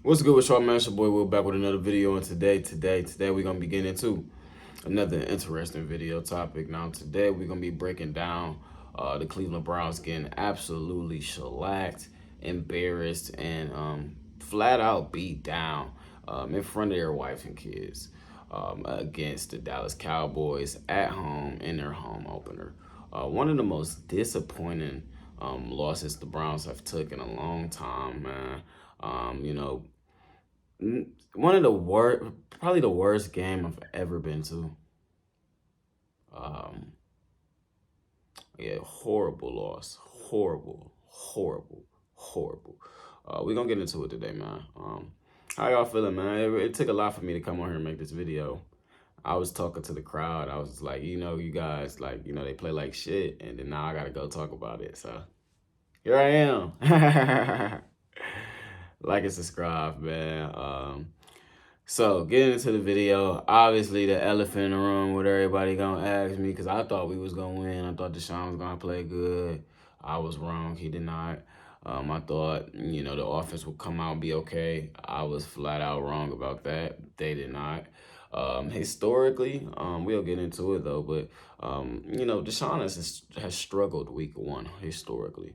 What's good with y'all, man? It's your boy Will back with another video, and today we're gonna be getting into another interesting video topic. Now today we're gonna be breaking down the Cleveland Browns getting absolutely shellacked, embarrassed, and flat out beat down in front of their wife and kids against the Dallas Cowboys at home in their home opener. One of the most disappointing losses the Browns have took in a long time, man. One of the worst, probably the worst game I've ever been to. Um, yeah, horrible loss, horrible. We're gonna get into it today, man. How y'all feeling, man? It took a lot for me to come on here and make this video. I was talking to the crowd. I was like, you guys, like, they play like shit, and then now I gotta go talk about it. So here I am. Like and subscribe, man. So getting into the video, obviously the elephant in the room, what everybody gonna ask me, because I thought we was gonna win. I thought Deshawn was gonna play good. I was wrong. He did not. I thought, the offense would come out and be okay. I was flat out wrong about that. They did not. Historically, we'll get into it though, but Deshawn has struggled week one historically.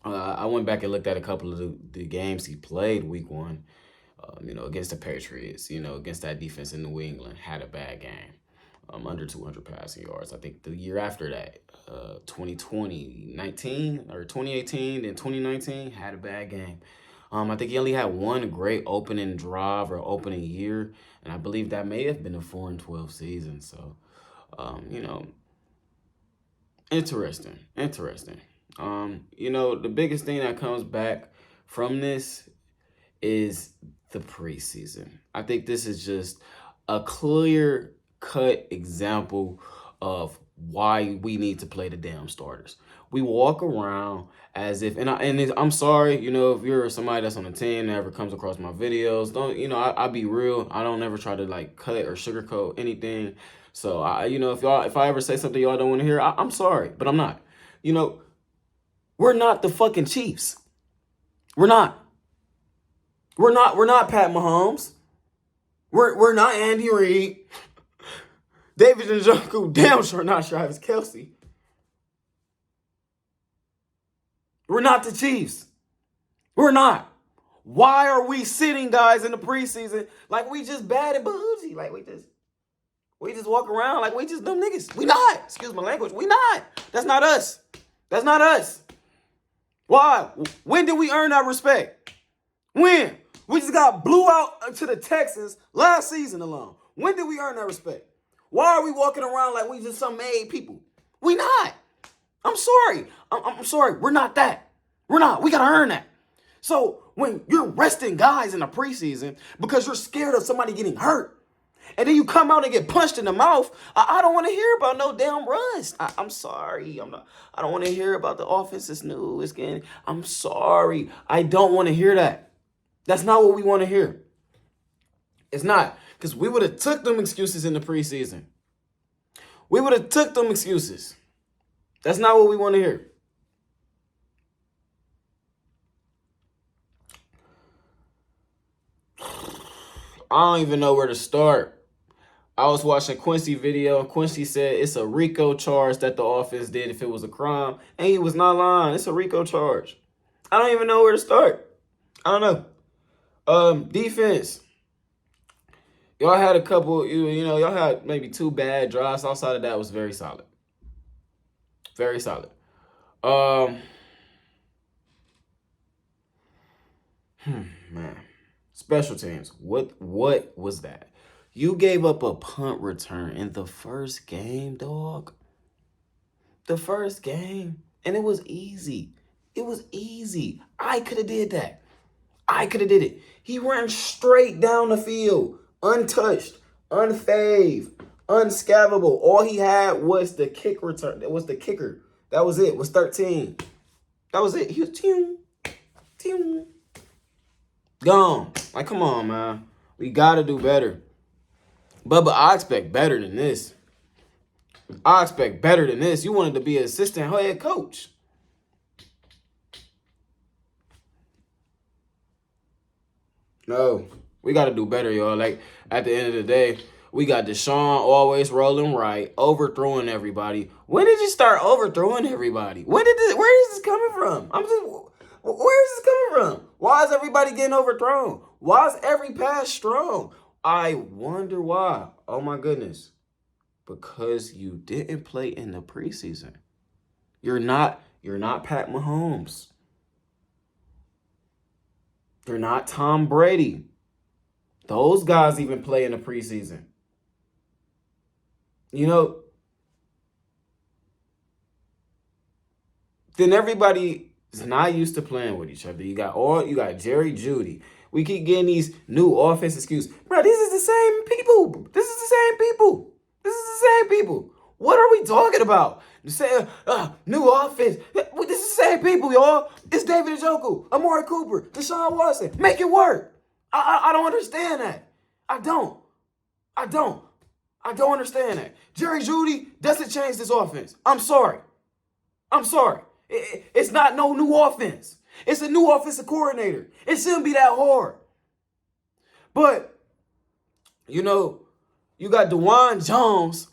I went back and looked at a couple of the games he played week one, against the Patriots, against that defense in New England, had a bad game, under 200 passing yards. I think the year after that, 2018, then 2019, had a bad game. I think he only had one great opening drive or opening year, and I believe that may have been a 4-12 season. So, interesting. The biggest thing that comes back from this is the preseason. I think this is just a clear-cut example of why we need to play the damn starters. We walk around as if, I'm sorry, if you're somebody that's on the team that ever comes across my videos, I'll be real. I don't ever try to like cut or sugarcoat anything. So if I ever say something y'all don't want to hear, I'm sorry, but I'm not. We're not the fucking Chiefs. We're not Pat Mahomes. We're not Andy Reid. David Njoku, damn sure not Travis Kelce. We're not the Chiefs. We're not. Why are we sitting guys in the preseason like we just bad and bougie? Like we just walk around like we just dumb niggas. We not. Excuse my language. We not. That's not us. That's not us. Why? When did we earn our respect? When? We just got blew out to the Texans last season alone. When did we earn that respect? Why are we walking around like we just some made people? We not. I'm sorry. I'm sorry. We're not that. We're not. We got to earn that. So when you're resting guys in the preseason because you're scared of somebody getting hurt, and then you come out and get punched in the mouth, I don't want to hear about no damn rust. I'm sorry. I don't want to hear about the offense is new. I'm sorry. I don't want to hear that. That's not what we want to hear. It's not. Because we would have took them excuses in the preseason. We would have took them excuses. That's not what we want to hear. I don't even know where to start. I was watching Quincy video, and Quincy said it's a RICO charge that the offense did if it was a crime. And he was not lying. It's a RICO charge. I don't even know where to start. I don't know. Defense. Y'all had a couple, y'all had maybe two bad drives. Outside of that, was very solid. Very solid. Man. Special teams. What was that? You gave up a punt return in the first game, dog. The first game. And it was easy. It was easy. I could have did that. I could have did it. He ran straight down the field. Untouched. Unfazed. Unscavable. All he had was the kick return. It was the kicker. That was it. It was 13. That was it. He was gone. Like, come on, man. We got to do better. But I expect better than this. You wanted to be an assistant head coach. No, we got to do better, y'all. Like, at the end of the day, we got Deshawn always rolling right, overthrowing everybody. When did you start overthrowing everybody? Where is this coming from? Where is this coming from? Why is everybody getting overthrown? Why is every pass strong? I wonder why. Oh my goodness. Because you didn't play in the preseason. You're not Pat Mahomes. You're not Tom Brady. Those guys even play in the preseason. You know, then everybody is not used to playing with each other. You got Jerry Judy. We keep getting these new offense excuses. Bro, this is the same people. This is the same people. This is the same people. What are we talking about? You say, new offense. This is the same people, y'all. It's David Njoku, Amari Cooper, Deshaun Watson. Make it work. I don't understand that. I don't understand that. Jerry Judy doesn't change this offense. I'm sorry. It's not no new offense. It's a new offensive coordinator. It shouldn't be that hard. But, you got DeJuan Jones.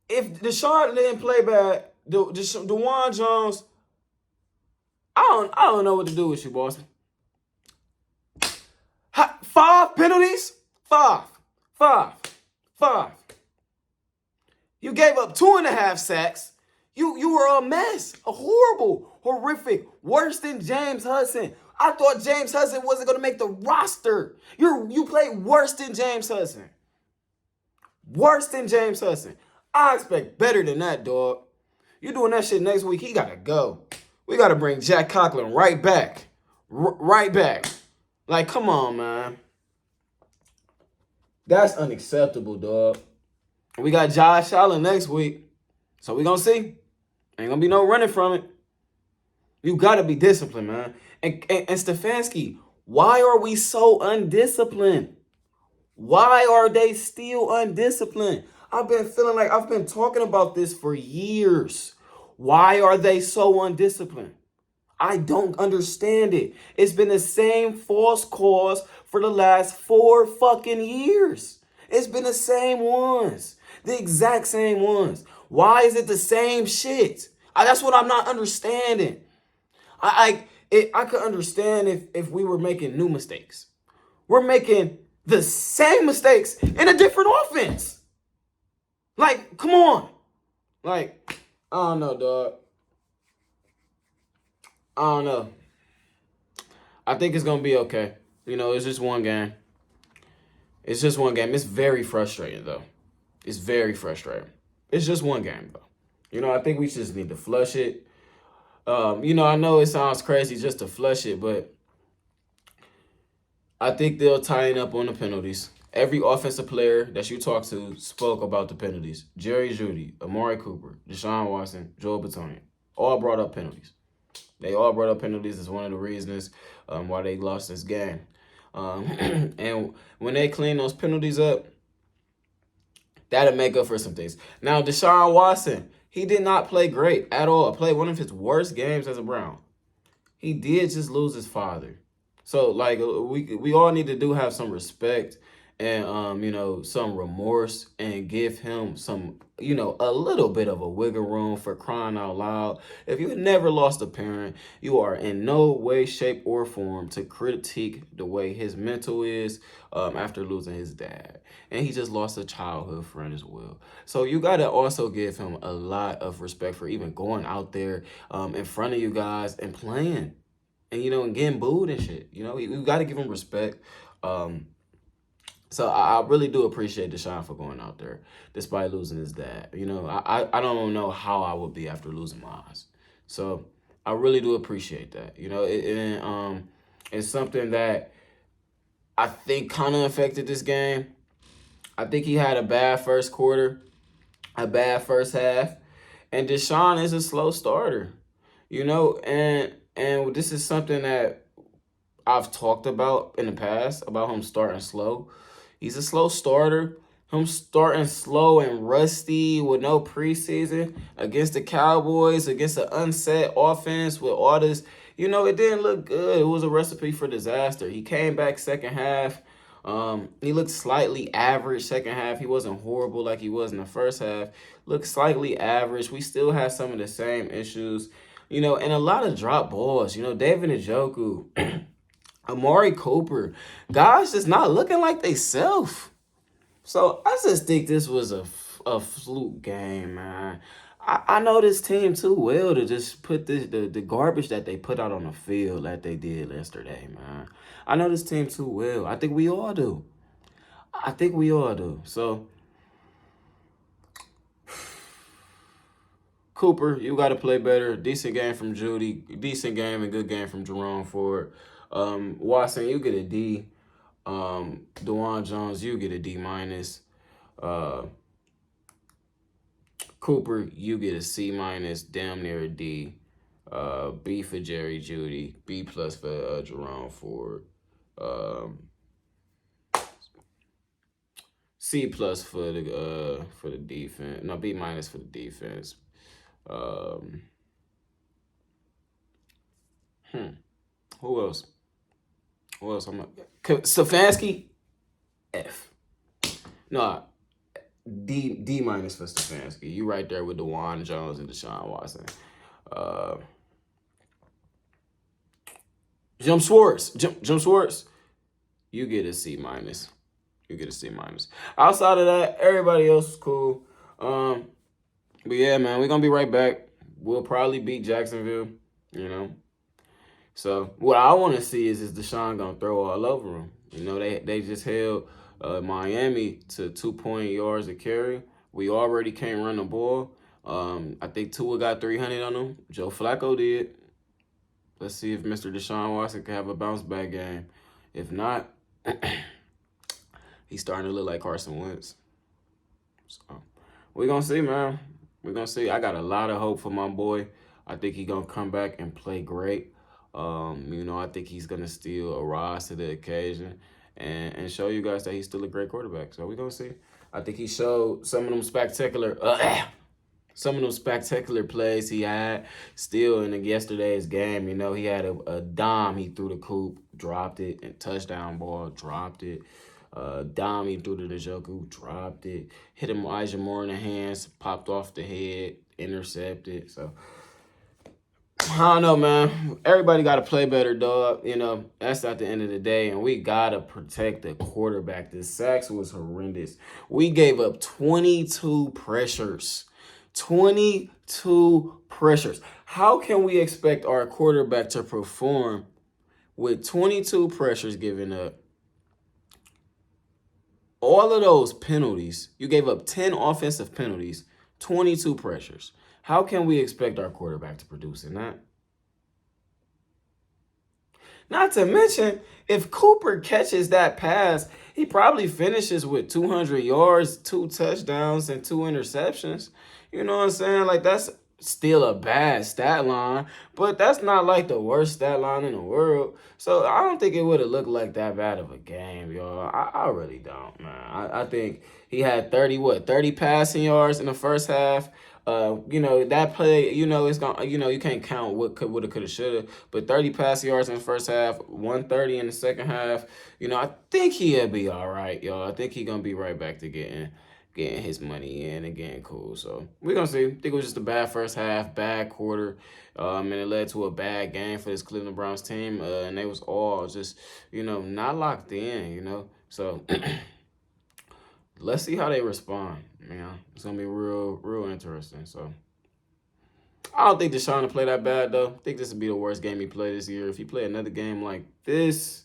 If Deshaun didn't play bad, DeJuan Jones, I don't know what to do with you, boss. 5 penalties? Five. You gave up 2.5 sacks. You were a mess. A horrible, horrific, worse than James Hudson. I thought James Hudson wasn't going to make the roster. You played worse than James Hudson. Worse than James Hudson. I expect better than that, dog. You doing that shit next week, he got to go. We got to bring Jack Conklin right back. Right back. Like, come on, man. That's unacceptable, dog. We got Josh Allen next week. So we going to see. Ain't going to be no running from it. You got to be disciplined, man. And Stefanski, why are we so undisciplined? Why are they still undisciplined? I've been feeling like I've been talking about this for years. Why are they so undisciplined? I don't understand it. It's been the same false cause for the last 4 fucking years. It's been the same ones. The exact same ones. Why is it the same shit? That's what I'm not understanding. I could understand if we were making new mistakes. We're making the same mistakes in a different offense. Like, come on. Like, I don't know, dog. I don't know. I think it's going to be okay. It's just one game. It's just one game. It's very frustrating, though. It's very frustrating. It's just one game, though. I think we just need to flush it. I know it sounds crazy just to flush it, but I think they'll tighten up on the penalties. Every offensive player that you talk to spoke about the penalties. Jerry Judy, Amari Cooper, Deshaun Watson, Joel Bitonio, all brought up penalties. They all brought up penalties as one of the reasons why they lost this game. And when they clean those penalties up, that'll make up for some things. Now, Deshaun Watson, he did not play great at all. Played one of his worst games as a Brown. He did just lose his father. So, like, we all need to have some respect and, some remorse and give him some, a little bit of a wiggle room for crying out loud. If you never lost a parent, you are in no way, shape, or form to critique the way his mental is after losing his dad. And he just lost a childhood friend as well. So you got to also give him a lot of respect for even going out there in front of you guys and playing. And, and getting booed and shit. You got to give him respect. So I really do appreciate Deshaun for going out there despite losing his dad. I don't know how I would be after losing my eyes. So I really do appreciate that. It's something that I think kind of affected this game. I think he had a bad first quarter, a bad first half. And Deshaun is a slow starter, and this is something that I've talked about in the past, about him starting slow. He's a slow starter. him starting slow and rusty with no preseason against the Cowboys, against an unset offense with all this, it didn't look good. It was a recipe for disaster. He came back second half. He looked slightly average second half. He wasn't horrible like he was in the first half. Looked slightly average. We still had some of the same issues, and a lot of drop balls. David Njoku, Amari Cooper, guys just not looking like they self. So I just think this was a fluke game, man. I know this team too well to just put the garbage that they put out on the field that they did yesterday, man. I know this team too well. I think we all do. I think we all do. So Cooper, you got to play better. Decent game from Judy. Decent game and good game from Jerome Ford. Watson, you get a D. DeJuan Jones, you get a D minus. Cooper, you get a C minus, damn near a D. B for Jerry Judy, B plus for Jerome Ford. C plus for the defense. No, B minus for the defense. Who else? Stefanski? F. No, D minus for Stefanski. You right there with DeJuan Jones and Deshawn Watson. Jim Schwartz. You get a C minus. Outside of that, everybody else is cool. But yeah, man, we're gonna be right back. We'll probably beat Jacksonville, So what I want to see is Deshaun gonna throw all over him. They just held Miami to 2 yards a carry. We already can't run the ball. I think Tua got 300 on him. Joe Flacco did. Let's see if Mr. Deshaun Watson can have a bounce back game. If not, he's starting to look like Carson Wentz. So we're gonna see, man. We're gonna see. I got a lot of hope for my boy. I think he's gonna come back and play great. I think he's gonna still arise to the occasion and show you guys that he's still a great quarterback. So we're gonna see. I think he showed some of them spectacular plays he had still in yesterday's game. He had a dime, he threw the coop, dropped it, and touchdown ball, dropped it. Dime, he threw to the Njoku, dropped it, hit him Elijah Moore in the hands, popped off the head, intercepted. So I don't know, man. Everybody got to play better, dog. That's at the end of the day, and we got to protect the quarterback. The sacks was horrendous. We gave up 22 pressures. 22 pressures. How can we expect our quarterback to perform with 22 pressures given up? All of those penalties, you gave up 10 offensive penalties, 22 pressures. How can we expect our quarterback to produce in that? Not to mention, if Cooper catches that pass, he probably finishes with 200 yards, 2 touchdowns, and 2 interceptions. You know what I'm saying? Like, that's still a bad stat line, but that's not like the worst stat line in the world. So I don't think it would have looked like that bad of a game, y'all. I really don't, man. I think he had 30 passing yards in the first half. That play, it's gonna, you can't count what woulda, coulda, shoulda, but 30 passing yards in the first half, 130 in the second half. I think he'll be all right, y'all. I think he's gonna be right back to getting his money in and getting cool. So we're gonna see. I think it was just a bad first half, bad quarter, and it led to a bad game for this Cleveland Browns team, and they was all just, not locked in, So let's see how they respond. It's gonna be real interesting. So I don't think Deshaun will play that bad though. I think this will be the worst game he played this year. If he play another game like this,